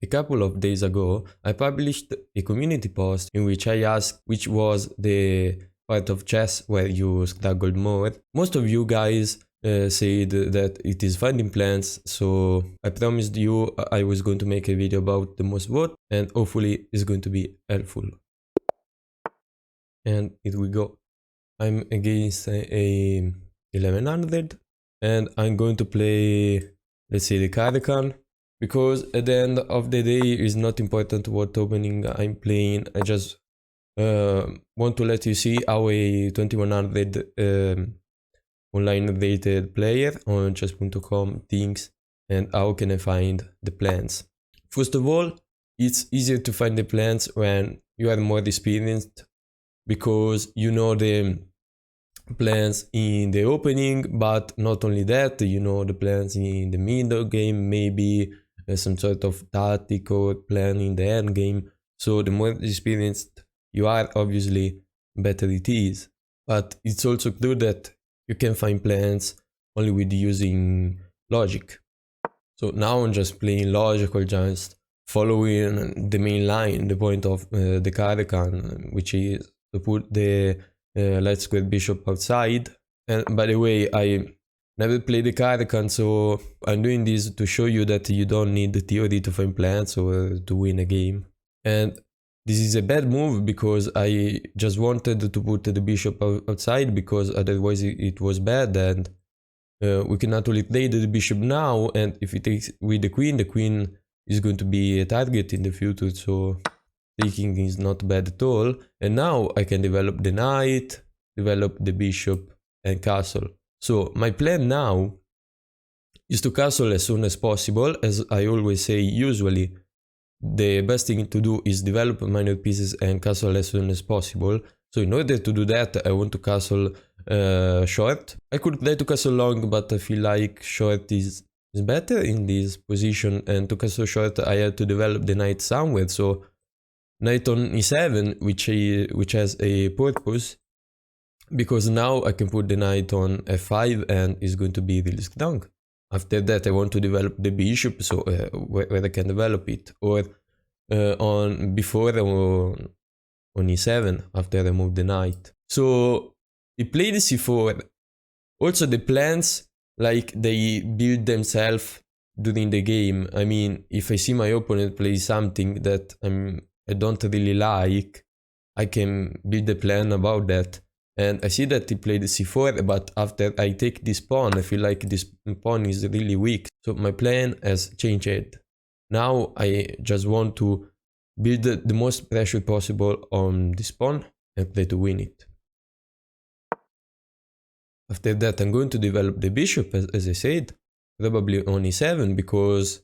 A couple of days ago, I published a community post in which I asked which was the part of chess where you struggled more. Most of you guys said that it is finding plants, so I promised you I was going to make a video about the most vote, and hopefully it's going to be helpful. And here we go. I'm against a 1100 and I'm going to play, let's say, the Karakan, because at the end of the day it's not important what opening I'm playing. I just want to let you see how a 2100 online rated player on chess.com thinks and how can I find the plants. First of all, it's easier to find the plants when you are more experienced, because you know the plans in the opening, but not only that, you know the plans in the middle game, maybe some sort of tactic or plan in the end game. So the more experienced you are, obviously better it is. But it's also true that you can find plans only with using logic. So now I'm just playing logical, just following the main line, the point of the Karakan, which is to put the light square bishop outside. And by the way, I never played the Karakan, so I'm doing this to show you that you don't need the theory to find plants or to win a game. And this is a bad move because I just wanted to put the bishop outside, because otherwise it was bad, and we can actually play the bishop now, and if it takes with the queen is going to be a target in the future, so taking is not bad at all. And now I can develop the knight, develop the bishop and castle. So my plan now is to castle as soon as possible. As I always say, usually the best thing to do is develop minor pieces and castle as soon as possible. So in order to do that, I want to castle short. I could try to castle long, but I feel like short is better in this position, and to castle short I have to develop the knight somewhere. So knight on e7, which has a purpose, because now I can put the knight on f5 and it's going to be really strong. After that I want to develop the bishop, so where I can develop it, or on before on e7 after I move the knight. So he played c4. Also the plans, like, they build themselves during the game. I mean, if I see my opponent play something that I don't really like, I can build a plan about that. And I see that he played c4, but after I take this pawn, I feel like this pawn is really weak. So my plan has changed. Now I just want to build the most pressure possible on this pawn and try to win it. After that I'm going to develop the bishop, as I said, probably on e7, because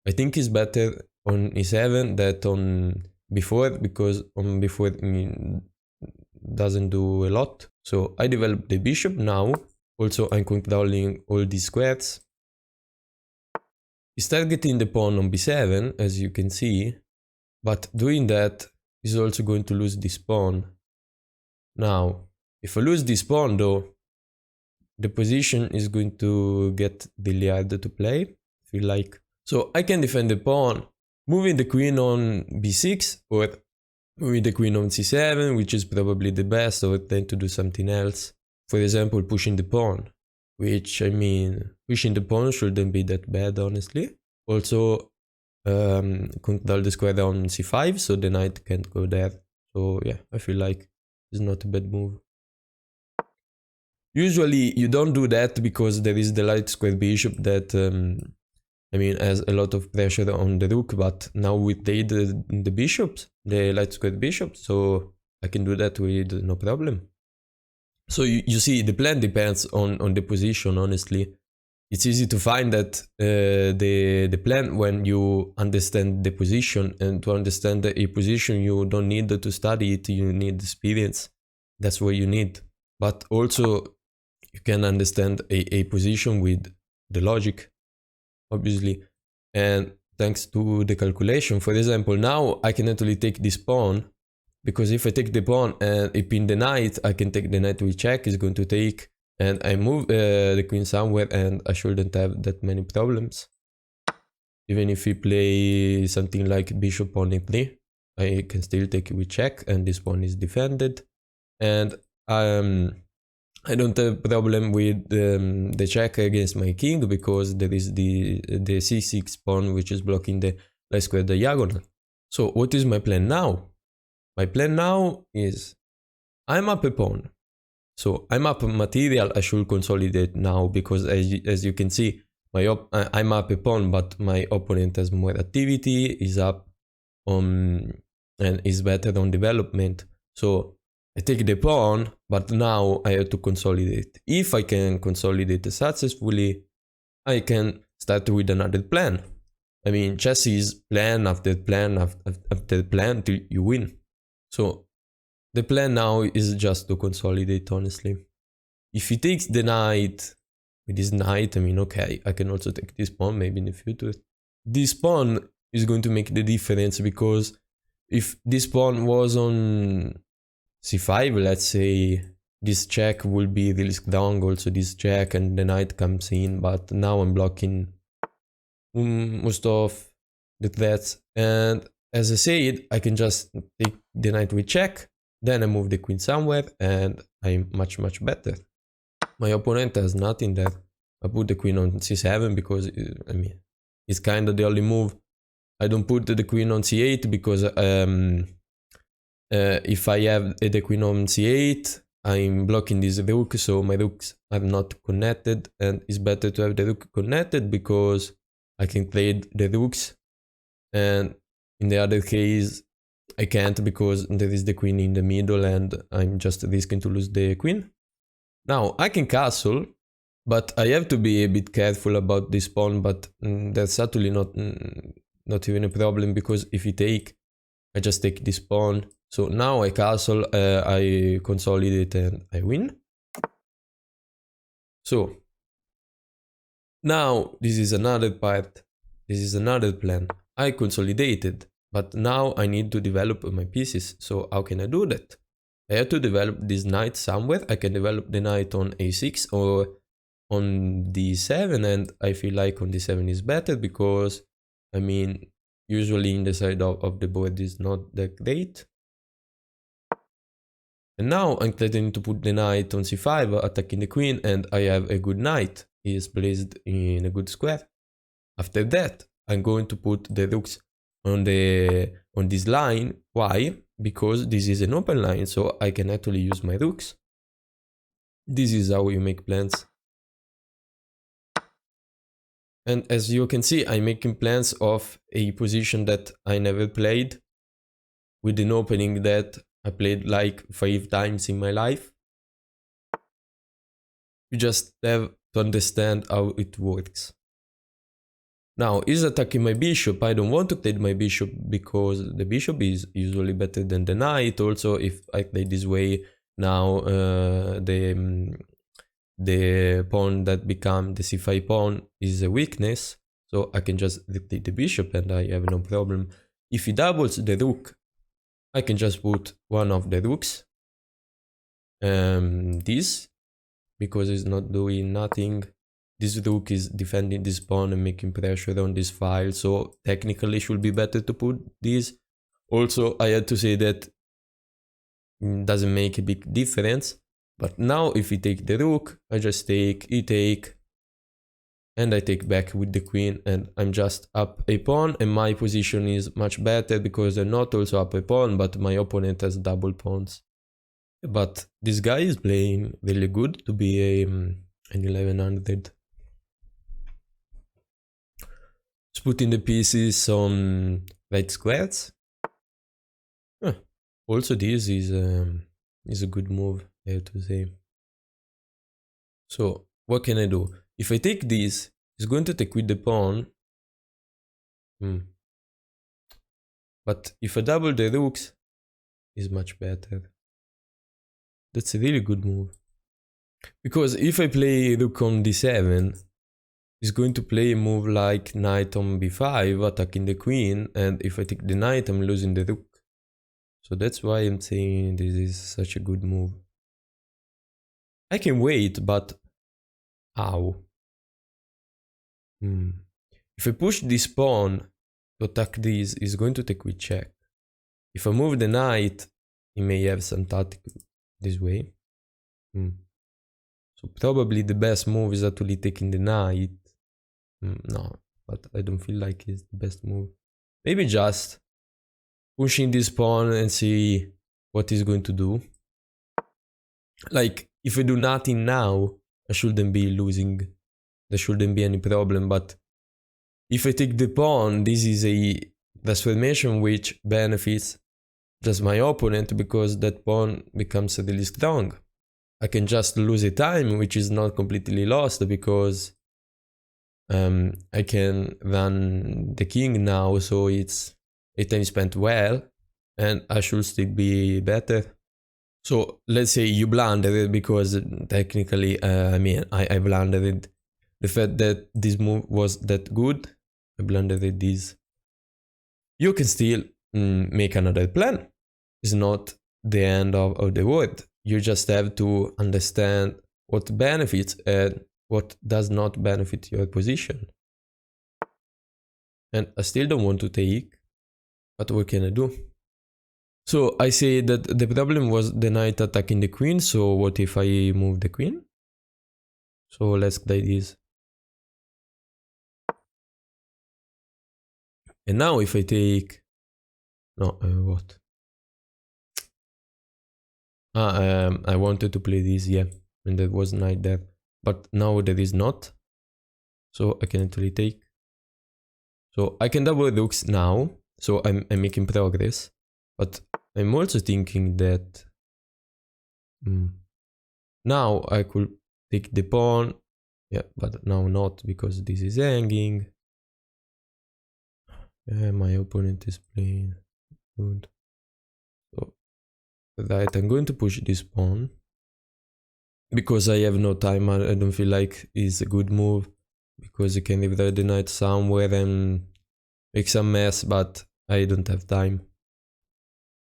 I think it's better on e7 than on b4, because on b4 doesn't do a lot. So I develop the bishop now. Also I'm controlling all these squares. He's targeting the pawn on b7, as you can see, but doing that is also going to lose this pawn. Now, if I lose this pawn though, the position is going to get really hard to play, I feel like. So I can defend the pawn, moving the queen on b6, or moving the queen on c7, which is probably the best, or trying to do something else. For example, pushing the pawn, which, I mean, pushing the pawn shouldn't be that bad, honestly. Also, control the square on c5, so the knight can't go there. So yeah, I feel like it's not a bad move. Usually you don't do that because there is the light square bishop that, I mean, has a lot of pressure on the rook, but now we played the bishops, the light square bishop, so I can do that with no problem. So you see, the plan depends on the position, honestly. It's easy to find that the plan when you understand the position, and to understand a position you don't need to study it, you need experience. That's what you need. But also you can understand a position with the logic, obviously, and thanks to the calculation. For example, now I can actually take this pawn, because if I take the pawn and I pin the knight, I can take the knight with check, is going to take, and I move the queen somewhere, and I shouldn't have that many problems. Even if we play something like bishop on e3, I can still take it with check, and this pawn is defended. And I don't have problem with the check against my king, because there is the c6 pawn which is blocking the light square diagonal. So what is my plan now? My plan now is I'm up a pawn. So I'm up material. I should consolidate now, because as you can see, I'm up a pawn, but my opponent has more activity, is up on and is better on development. So I take the pawn, but now I have to consolidate. If I can consolidate successfully, I can start with another plan. I mean, chess is plan after plan after plan till you win. So the plan now is just to consolidate, honestly. If he takes the knight, with this knight, I mean, okay, I can also take this pawn maybe in the future. This pawn is going to make the difference, because if this pawn was on c5, let's say, this check will be really strong, also this check, and the knight comes in, but now I'm blocking most of the threats. And as I said, I can just take the knight with check, then I move the queen somewhere, and I'm much better. My opponent has nothing there. I put the queen on c7 because, I mean, it's kind of the only move. I don't put the queen on c8 because if I have the queen on c8, I'm blocking this rook, so my rooks are not connected, and it's better to have the rook connected because I can trade the rooks, and in the other case I can't because there is the queen in the middle and I'm just risking to lose the queen. Now I can castle, but I have to be a bit careful about this pawn, but that's certainly not even a problem, because if you take, I just take this pawn. So now I castle, I consolidate, and I win. So now this is another part, this is another plan. I consolidated, but now I need to develop my pieces. So how can I do that? I have to develop this knight somewhere. I can develop the knight on a6 or on d7, and I feel like on d7 is better because, I mean, usually in the side of the board is not that great. And now I'm threatening to put the knight on c5, attacking the queen, and I have a good knight. He is placed in a good square. After that, I'm going to put the rooks on this line. Why? Because this is an open line, so I can actually use my rooks. This is how you make plans. And as you can see, I'm making plans of a position that I never played, with an opening that I played like 5 times in my life. You just have to understand how it works. Now, he's attacking my bishop. I don't want to take my bishop because the bishop is usually better than the knight. Also, if I play this way, now the pawn that becomes the c5 pawn is a weakness. So I can just take the bishop and I have no problem. If he doubles the rook, I can just put one of the rooks. This, because it's not doing nothing. This rook is defending this pawn and making pressure on this file, so technically it should be better to put this. Also, I had to say that it doesn't make a big difference. But now if we take the rook, I just take, he take, and I take back with the queen, and I'm just up a pawn, and my position is much better because I'm not also up a pawn, but my opponent has double pawns. But this guy is playing really good to be an 1100. Just putting the pieces on right squares. Also, this is a good move, I have to say. So what can I do? If I take this, it's going to take with the pawn. But if I double the rooks, it's much better. That's a really good move. Because if I play rook on d7, it's going to play a move like knight on b5, attacking the queen, and if I take the knight, I'm losing the rook. So that's why I'm saying this is such a good move. I can wait, but how? If I push this pawn to attack this, is going to take with check. If I move the knight, he may have some tactic this way. So probably the best move is actually taking the knight. No, but I don't feel like it's the best move. Maybe just pushing this pawn and see what he's going to do. Like, if I do nothing now, I shouldn't be losing. There shouldn't be any problem, but if I take the pawn, this is a transformation which benefits just my opponent because that pawn becomes really strong. I can just lose a time, which is not completely lost because I can run the king now, so it's a time spent well, and I should still be better. So let's say you blundered because technically, I blundered the fact that this move was that good. I blundered this. You can still make another plan. It's not the end of the world. You just have to understand what benefits and what does not benefit your position. And I still don't want to take, but what can I do? So I say that the problem was the knight attacking the queen, so what if I move the queen? So let's try this. And now if I take... No, what? I wanted to play this, yeah, and there was knight there. But now there is not, so I can actually take. So I can double rooks now, so I'm making progress. But I'm also thinking that now I could take the pawn, yeah, but now not because this is hanging. My opponent is playing good. So, right, I'm going to push this pawn because I have no time. I don't feel like it's a good move because you can leave the knight somewhere and make some mess, but I don't have time.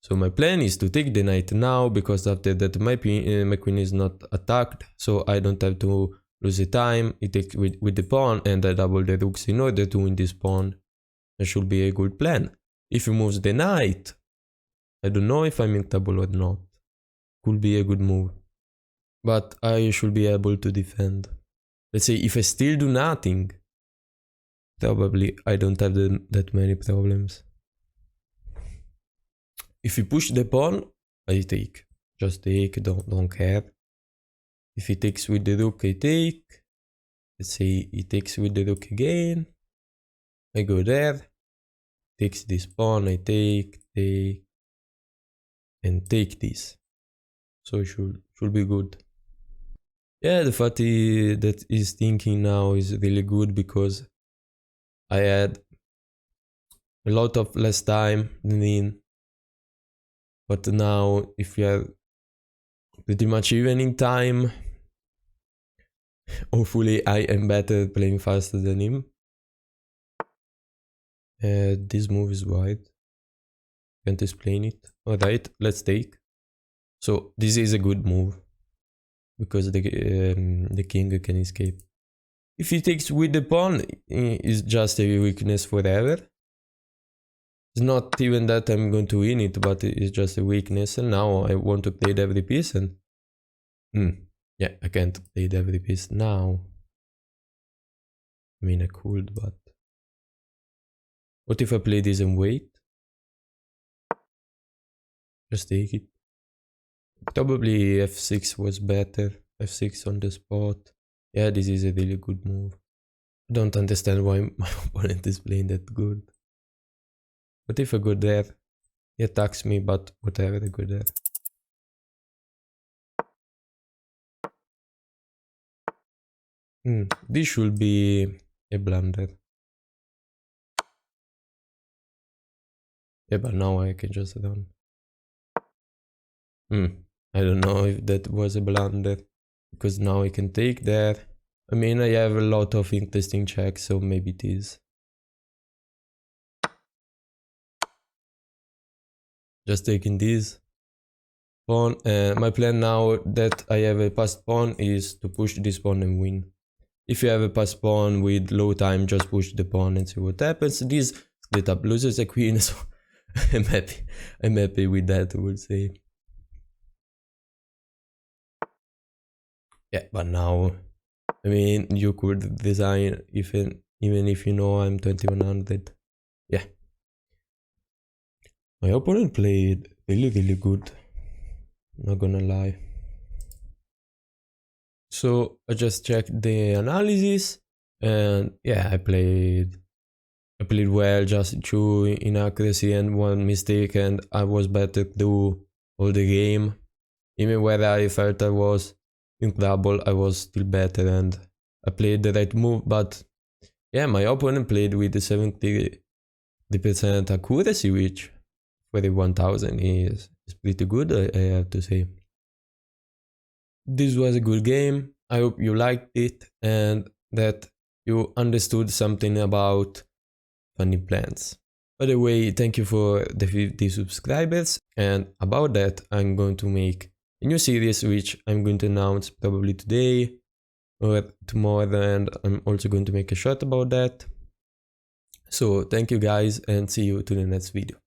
So my plan is to take the knight now because after that my queen is not attacked, so I don't have to lose the time. It takes with the pawn and I double the rooks in order to win this pawn. That should be a good plan. If he moves the knight, I don't know if I'm in trouble or not. Could be a good move. But I should be able to defend. Let's say if I still do nothing, probably I don't have that many problems. If you push the pawn, I take. Just take, don't care. If he takes with the rook, I take. Let's say he takes with the rook again. I go there. Takes this pawn, I take, and take this. So it should be good. Yeah, the fact that he's thinking now is really good because I had a lot of less time than him. But now, if you are pretty much even in time, hopefully I am better playing faster than him. This move is wide. Can't explain it. Alright, let's take. So this is a good move because the king can escape. If he takes with the pawn, it's just a weakness forever. It's not even that I'm going to win it, but it's just a weakness. And now I want to play every piece and... yeah, I can't play every piece now. I mean, I could, but... What if I play this and wait? Just take it. Probably f6 was better. f6 on the spot. Yeah, this is a really good move. I don't understand why my opponent is playing that good. What if I go there? He attacks me, but whatever, I go there. This should be a blunder. Yeah, but now I can just run. I don't know if that was a blunder, because now I can take there. I mean, I have a lot of interesting checks, so maybe it is. Just taking this pawn. My plan now that I have a passed pawn is to push this pawn and win. If you have a pass pawn with low time, just push the pawn and see what happens. This split up loses a queen, so I'm happy with that, I would say. Yeah, but now, I mean, you could design even if you know I'm 2100. Yeah. My opponent played really good, not gonna lie. So I just checked the analysis, and yeah, I played well, just 2 inaccuracy and 1 mistake, and I was better through all the game. Even when I felt I was in trouble, I was still better and I played the right move. But yeah, my opponent played with the 70% accuracy, which for the 1000 is pretty good, I have to say. This was a good game. I hope you liked it and that you understood something about funny plans. By the way, thank you for the 50 subscribers, and about that I'm going to make a new series which I'm going to announce probably today or tomorrow, and I'm also going to make a short about that. So thank you guys and see you to the next video.